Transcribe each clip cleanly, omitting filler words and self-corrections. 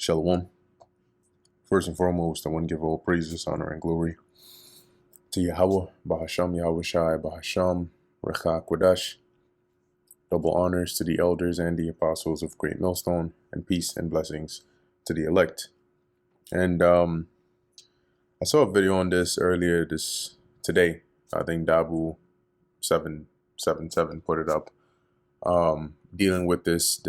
Shalom. First and foremost, I want to give all praises, honor, and glory to Yahweh, Bahasham, Yahweh Shai, Bahasham, Recha Kodash. Double honors to the elders and the apostles of Great Millstone, and peace and blessings to the elect. And I saw a video on this earlier today. I think Dabu 777 put it up, dealing with this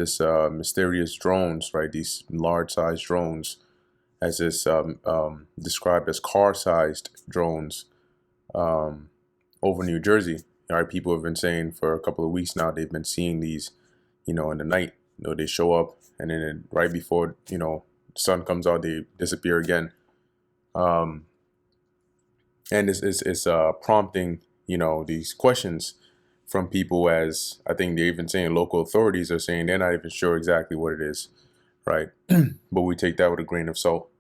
mysterious drones, right? These large-sized drones, as is described as car-sized drones, over New Jersey. All right, people have been saying for a couple of weeks now they've been seeing these, in the night. They show up, and then right before the sun comes out, they disappear again. And it's prompting these questions from people, as I think they're even saying local authorities are saying they're not even sure exactly what it is, right? But we take that with a grain of salt.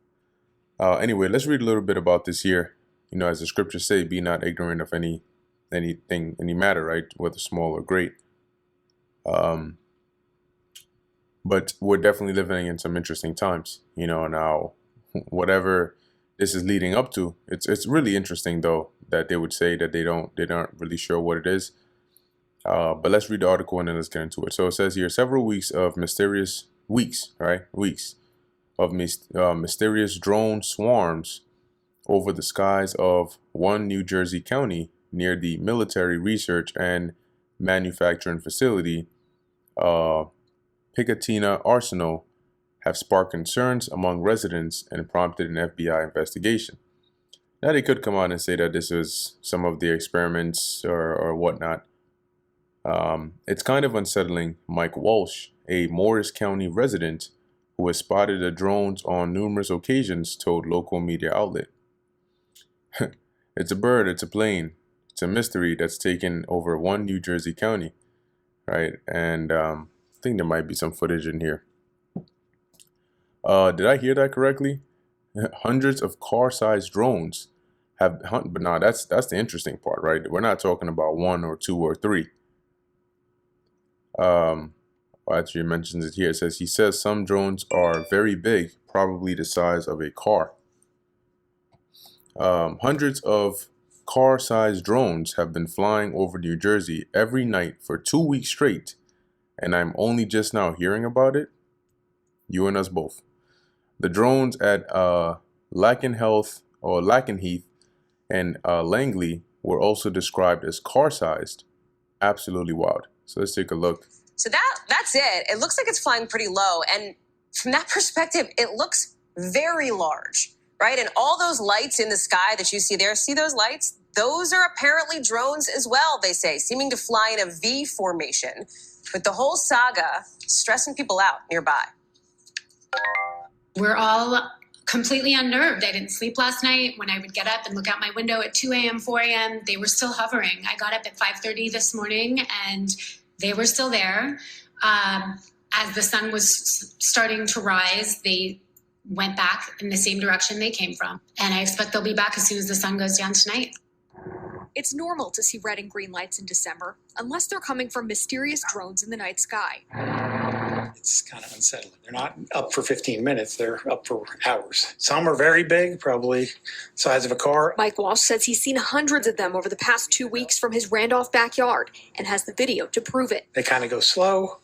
Anyway, let's read a little bit about this here. As the scriptures say, be not ignorant of anything, any matter, right? Whether small or great. But we're definitely living in some interesting times, now whatever this is leading up to, it's really interesting though that they would say that they're not really sure what it is. But let's read the article and then let's get into it. So it says here, several weeks of mysterious drone swarms over the skies of one New Jersey county near the military research and manufacturing facility, Picatinny Arsenal, have sparked concerns among residents and prompted an FBI investigation. Now, they could come out and say that this is some of the experiments or whatnot. It's kind of unsettling. Mike Walsh, a Morris County resident who has spotted the drones on numerous occasions, told local media outlet. It's a bird, it's a plane, it's a mystery that's taken over one New Jersey county, right? And I think there might be some footage in here. Did I hear that correctly? Hundreds of car-sized drones but now that's the interesting part, right? We're not talking about one or two or three. Actually, it mentions it here. It says, he says some drones are very big, probably the size of a car. Hundreds of car-sized drones have been flying over New Jersey every night for 2 weeks straight, and I'm only just now hearing about it. You and us both. The drones at Lakenheath and Langley were also described as car-sized. Absolutely wild. So let's take a look. So that's it. It looks like it's flying pretty low, and from that perspective, it looks very large. Right? And all those lights in the sky that you see there, see those lights? Those are apparently drones as well, they say, seeming to fly in a V formation, with the whole saga stressing people out nearby. We're all completely unnerved. I didn't sleep last night. When I would get up and look out my window at 2 a.m., 4 a.m., they were still hovering. I got up at 5:30 this morning, and they were still there. As the sun was starting to rise, they went back in the same direction they came from. And I expect they'll be back as soon as the sun goes down tonight. It's normal to see red and green lights in December, unless they're coming from mysterious drones in the night sky. It's kind of unsettling. They're not up for 15 minutes, they're up for hours. Some are very big, probably the size of a car. Mike Walsh says he's seen hundreds of them over the past 2 weeks from his Randolph backyard and has the video to prove it. They kind of go slow.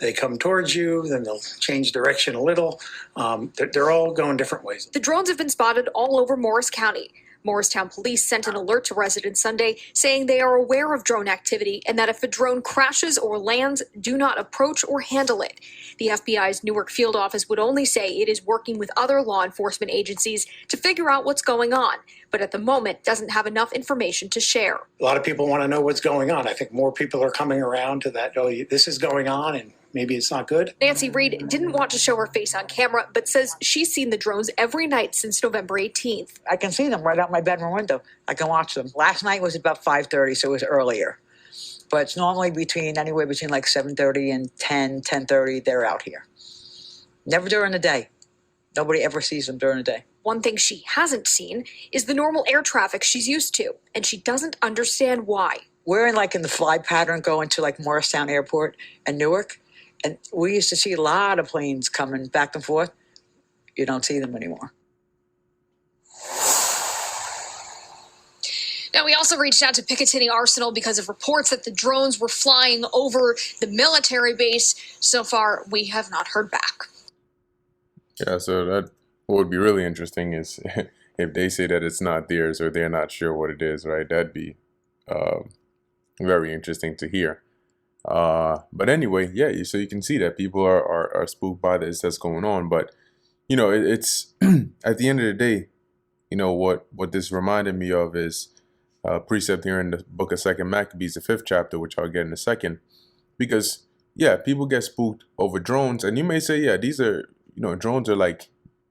They come towards you, then they'll change direction a little. They're all going different ways. The drones have been spotted all over Morris County. Morristown police sent an alert to residents Sunday saying they are aware of drone activity and that if a drone crashes or lands, do not approach or handle it. The FBI's Newark field office would only say it is working with other law enforcement agencies to figure out what's going on, but at the moment doesn't have enough information to share. A lot of people want to know what's going on. I think more people are coming around to that, oh, this is going on, and maybe it's not good. Nancy Reed didn't want to show her face on camera, but says she's seen the drones every night since November 18th. I can see them right out my bedroom window. I can watch them. Last night was about 5:30, so it was earlier. But it's normally anywhere between like 7:30 and 10:30, they're out here. Never during the day. Nobody ever sees them during the day. One thing she hasn't seen is the normal air traffic she's used to, and she doesn't understand why. We're in the fly pattern going to Morristown Airport and Newark. And we used to see a lot of planes coming back and forth. You don't see them anymore. Now, we also reached out to Picatinny Arsenal because of reports that the drones were flying over the military base. So far, we have not heard back. Yeah, so that what would be really interesting is if they say that it's not theirs or they're not sure what it is, right? That'd be very interesting to hear. But anyway, yeah, so you can see that people are spooked by this that's going on. But, you know, it's at the end of the day, you know, what this reminded me of is precept here in the book of 2 Maccabees, the 5th chapter, which I'll get in a second. Because, yeah, people get spooked over drones. And you may say, yeah, these are, you know, drones are like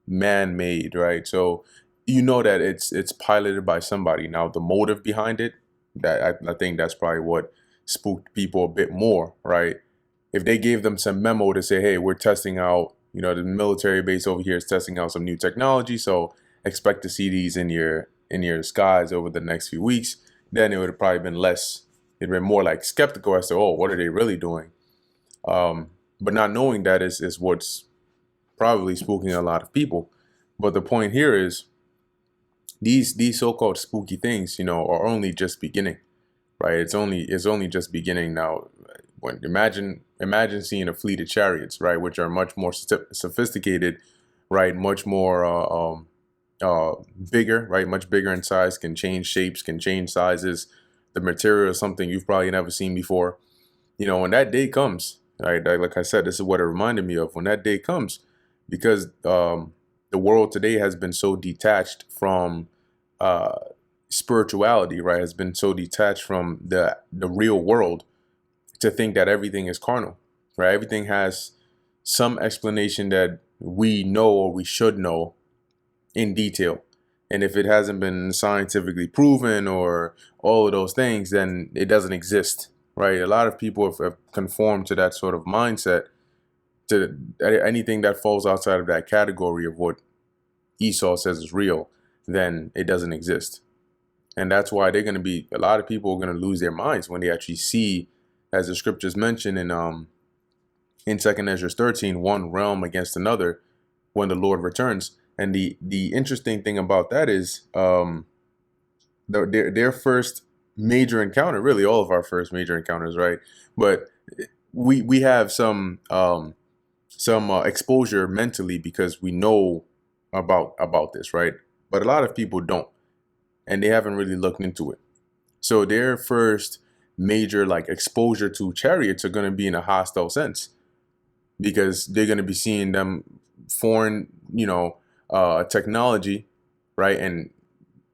man-made, right? So you know that it's piloted by somebody. Now, the motive behind it, that I think that's probably what spooked people a bit more, right? If they gave them some memo to say, hey, we're testing out, you know, the military base over here is testing out some new technology, so expect to see these in your skies over the next few weeks, then it would have probably been less, it'd been more like skeptical as to, oh, what are they really doing? But not knowing that is what's probably spooking a lot of people. But the point here is these so-called spooky things, you know, are only just beginning, right? It's only just beginning now. When imagine seeing a fleet of chariots, right, which are much more sophisticated, right, much more bigger, right, much bigger in size, can change shapes, can change sizes. The material is something you've probably never seen before. You know, when that day comes, right, like I said, this is what it reminded me of. When that day comes, because the world today has been so detached from spirituality, right, has been so detached from the real world to think that everything is carnal, right? Everything has some explanation that we know or we should know in detail. And if it hasn't been scientifically proven or all of those things, then it doesn't exist, right? A lot of people have conformed to that sort of mindset, to anything that falls outside of that category of what Esau says is real, then it doesn't exist. And that's why a lot of people are going to lose their minds when they actually see, as the scriptures mention in 2nd Ezra 13, one realm against another when the Lord returns. And the interesting thing about that is their first major encounter, really all of our first major encounters, right? But we have some exposure mentally because we know about this, right? But a lot of people don't, and they haven't really looked into it. So their first major like exposure to chariots are going to be in a hostile sense, because they're going to be seeing them foreign, you know, technology, right? And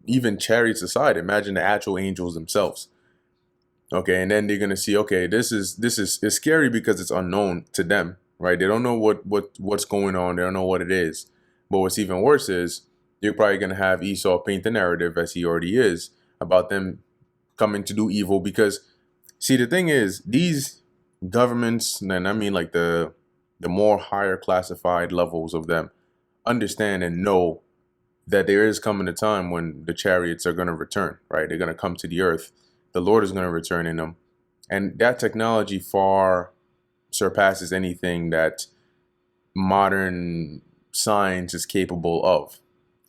even chariots aside, imagine the actual angels themselves. Okay, and then they're going to see, okay, this is scary because it's unknown to them, right? They don't know what's going on. They don't know what it is. But what's even worse is you're probably going to have Esau paint the narrative, as he already is, about them coming to do evil. Because, see, the thing is, these governments, and I mean like the more higher classified levels of them, understand and know that there is coming a time when the chariots are going to return, right? They're going to come to the earth. The Lord is going to return in them. And that technology far surpasses anything that modern science is capable of.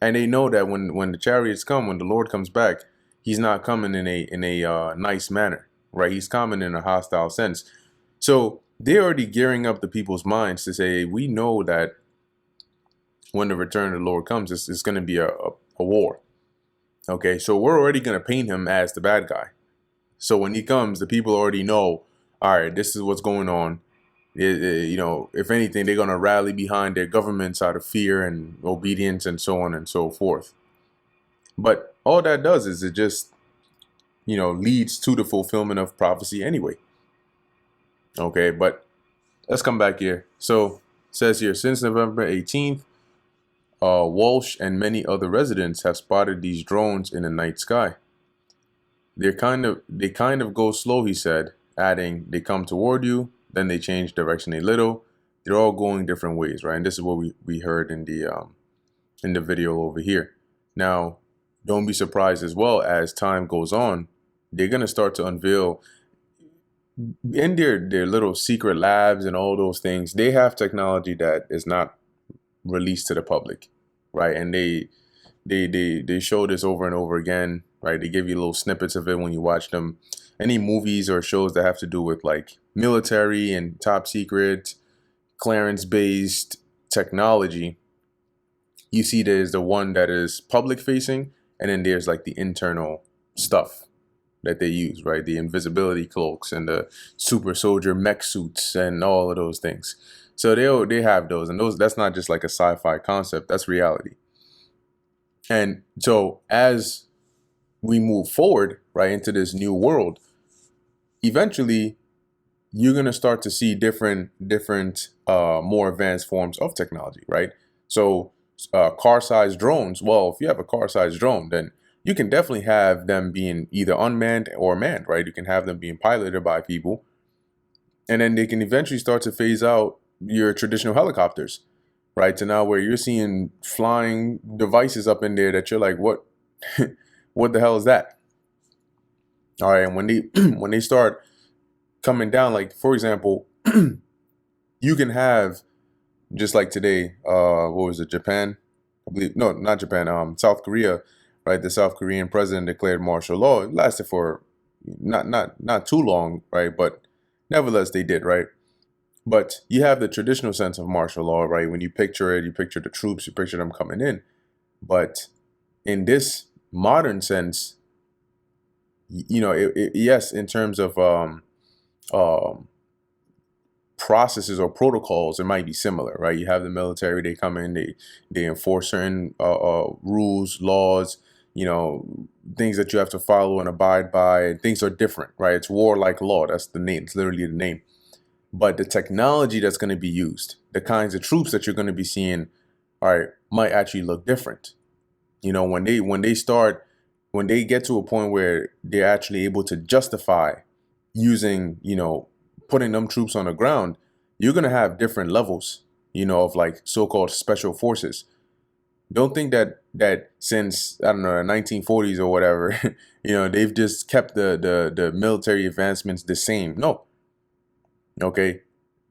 And they know that when the chariots come, when the Lord comes back, he's not coming in a nice manner, right? He's coming in a hostile sense. So they're already gearing up the people's minds to say, we know that when the return of the Lord comes, it's going to be a war. Okay, so we're already going to paint him as the bad guy. So when he comes, the people already know, all right, this is what's going on. You know, if anything, they're going to rally behind their governments out of fear and obedience and so on and so forth. But all that does is it just, you know, leads to the fulfillment of prophecy anyway. Okay, but let's come back here. So it says here, since November 18th, Walsh and many other residents have spotted these drones in the night sky. They kind of go slow, he said, adding, they come toward you, then they change direction a little. They're all going different ways, right? And this is what we heard in the video over here. Now, don't be surprised as well, as time goes on, they're going to start to unveil in their little secret labs and all those things. They have technology that is not released to the public, right? And they show this over and over again, right? They give you little snippets of it when you watch them. Any movies or shows that have to do with like military and top secret, clearance-based technology, you see there's the one that is public facing, and then there's like the internal stuff that they use, right? The invisibility cloaks and the super soldier mech suits and all of those things. So they have those, and that's not just like a sci-fi concept, that's reality. And so as we move forward, right, into this new world, eventually you're going to start to see different more advanced forms of technology, right? So car-sized drones, well, if you have a car-sized drone, then you can definitely have them being either unmanned or manned, right? You can have them being piloted by people, and then they can eventually start to phase out your traditional helicopters, right? To now where you're seeing flying devices up in there that you're like, what what the hell is that? All right, and when they when they start coming down, like for example, you can have, just like today, what was it, Japan? I believe, no, not Japan, South Korea, right? The South Korean president declared martial law. It lasted for not too long, right? But nevertheless, they did, right? But you have the traditional sense of martial law, right? When you picture it, you picture the troops, you picture them coming in. But in this modern sense, you know, yes, in terms of processes or protocols, it might be similar, right? You have the military, they come in, they enforce certain rules, laws, you know, things that you have to follow and abide by. Things are different, right? It's warlike law. That's the name. It's literally the name. But the technology that's going to be used, the kinds of troops that you're going to be seeing, all right, might actually look different. You know, when they get to a point where they're actually able to justify using, you know, putting them troops on the ground, you're going to have different levels, you know, of like so-called special forces. Don't think that since, I don't know, the 1940s or whatever, you know, they've just kept the military advancements the same. No. Okay.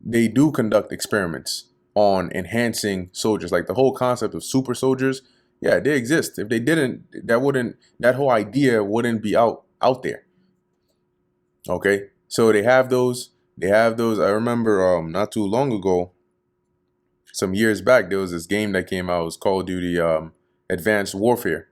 They do conduct experiments on enhancing soldiers. Like the whole concept of super soldiers, yeah, they exist. If they didn't, that whole idea wouldn't be out there. Okay. So they have those. I remember not too long ago, some years back, there was this game that came out. It was Call of Duty Advanced Warfare.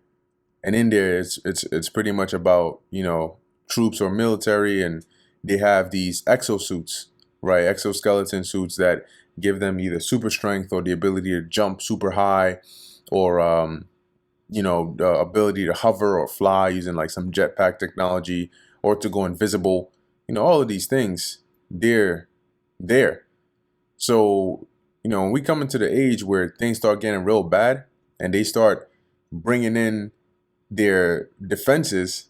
And in there, it's pretty much about, you know, troops or military, and they have these exosuits, right? Exoskeleton suits that give them either super strength or the ability to jump super high, or, you know, the ability to hover or fly using like some jetpack technology, or to go invisible. You know, all of these things, they're there. So, you know, when we come into the age where things start getting real bad and they start bringing in their defenses,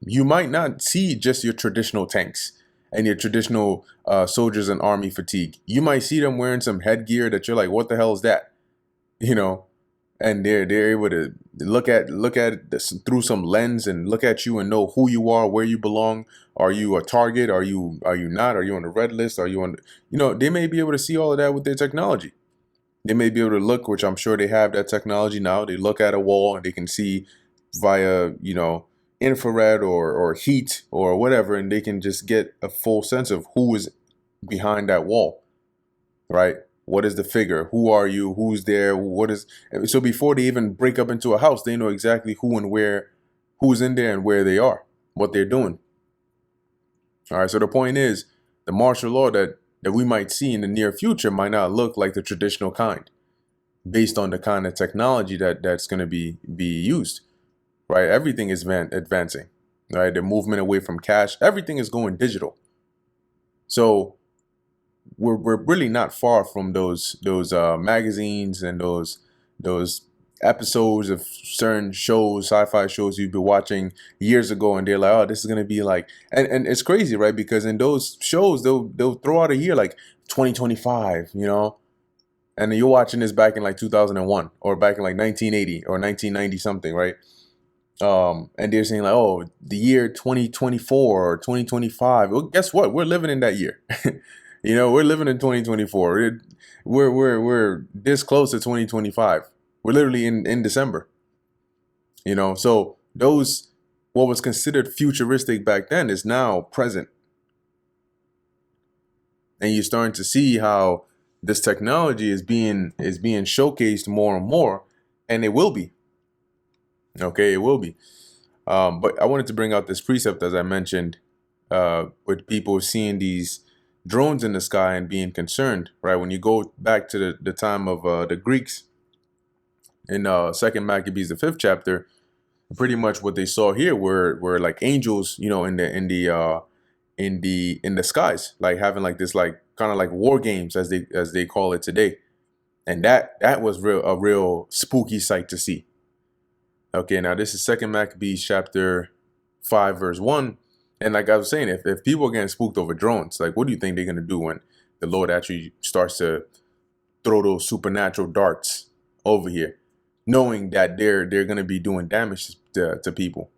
you might not see just your traditional tanks and your traditional soldiers and army fatigue. You might see them wearing some headgear that you're like, what the hell is that? You know, and they're able to look at this through some lens and look at you and know who you are, where you belong. Are you a target? Are you not? Are you on the red list? Are you on? You know, they may be able to see all of that with their technology. They may be able to look, which I'm sure they have that technology now. They look at a wall and they can see via, you know, infrared or heat or whatever, and they can just get a full sense of who is behind that wall, right? What is the figure? Who are you? Who's there? What is? So before they even break up into a house, they know exactly who and where, who's in there and where they are, what they're doing. All right. So the point is, the martial law that we might see in the near future might not look like the traditional kind, based on the kind of technology that's going to be used. Right. Everything is advancing. Right. The movement away from cash. Everything is going digital. So we're really not far from those magazines and those episodes of certain shows, sci-fi shows you've been watching years ago, and they're like, oh, this is gonna be like, and it's crazy, right? Because in those shows they'll throw out a year like 2025, you know, and you're watching this back in like 2001 or back in like 1980 or 1990 something, right? And they're saying like, oh, the year 2024 or 2025. Well, guess what? We're living in that year. You know, we're living in 2024. We're this close to 2025. We're literally in December. You know, so those what was considered futuristic back then is now present. And you're starting to see how this technology is being showcased more and more, and it will be. Okay, it will be. But I wanted to bring out this precept, as I mentioned, with people seeing these drones in the sky and being concerned, right? When you go back to the time of the Greeks in 2nd Maccabees, the 5th chapter, pretty much what they saw here were like angels, you know, in the skies, like having like this, like kind of like war games as they call it today, and that was a real spooky sight to see. Okay, now this is 2nd Maccabees chapter 5 verse 1. And like I was saying, if people are getting spooked over drones, like what do you think they're going to do when the Lord actually starts to throw those supernatural darts over here, knowing that they're going to be doing damage to people?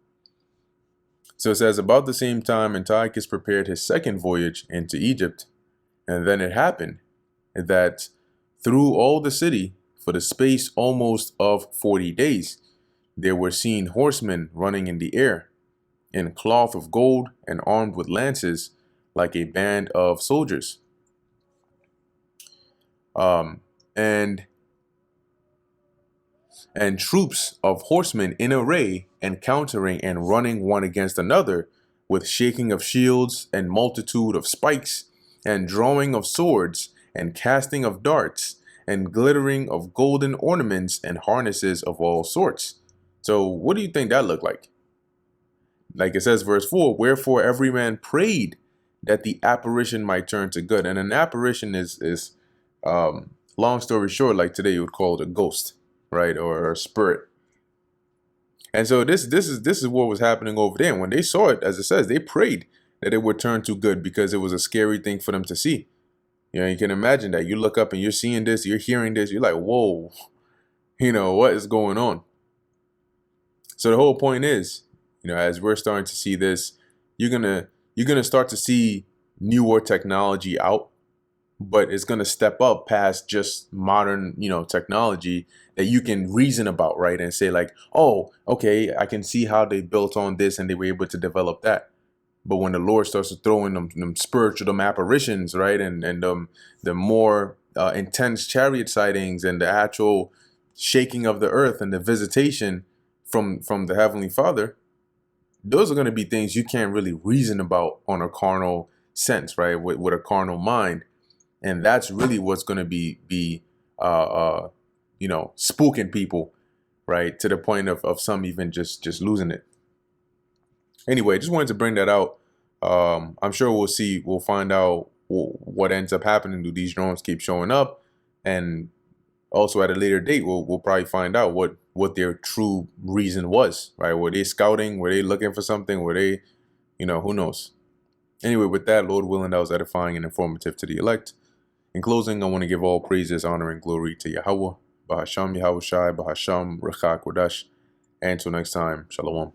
So it says, about the same time, Antiochus prepared his second voyage into Egypt. And then it happened that through all the city, for the space almost of 40 days, there were seen horsemen running in the air, in cloth of gold and armed with lances, like a band of soldiers. And troops of horsemen in array, encountering and running one against another, with shaking of shields and multitude of spikes, and drawing of swords, and casting of darts, and glittering of golden ornaments and harnesses of all sorts. So what do you think that looked like? Like it says, verse 4, wherefore every man prayed that the apparition might turn to good. And an apparition is long story short, like today you would call it a ghost, right? Or a spirit. And so this is what was happening over there. And when they saw it, as it says, they prayed that it would turn to good, because it was a scary thing for them to see. You know, you can imagine that you look up and you're seeing this, you're hearing this, you're like, whoa, you know, what is going on? So the whole point is, you know, as we're starting to see this, you're gonna start to see newer technology out, but it's gonna step up past just modern, you know, technology that you can reason about, right? And say like, oh, okay, I can see how they built on this and they were able to develop that. But when the Lord starts to throw in them spiritual, them apparitions, right, and the more intense chariot sightings and the actual shaking of the earth and the visitation from the Heavenly Father, those are going to be things you can't really reason about on a carnal sense, right, with a carnal mind. And that's really what's going to be you know, spooking people, right, to the point of some even just losing it. Anyway, just wanted to bring that out. I'm sure we'll find out what ends up happening. Do these drones keep showing up? And also at a later date, we'll probably find out what their true reason was, right? Were they scouting? Were they looking for something? Were they, you know, who knows? Anyway, with that, Lord willing, that was edifying and informative to the elect. In closing, I want to give all praises, honor, and glory to Yahweh, Bahasham Yahushai, Bahasham Rechak Kodash. And until next time, Shalom.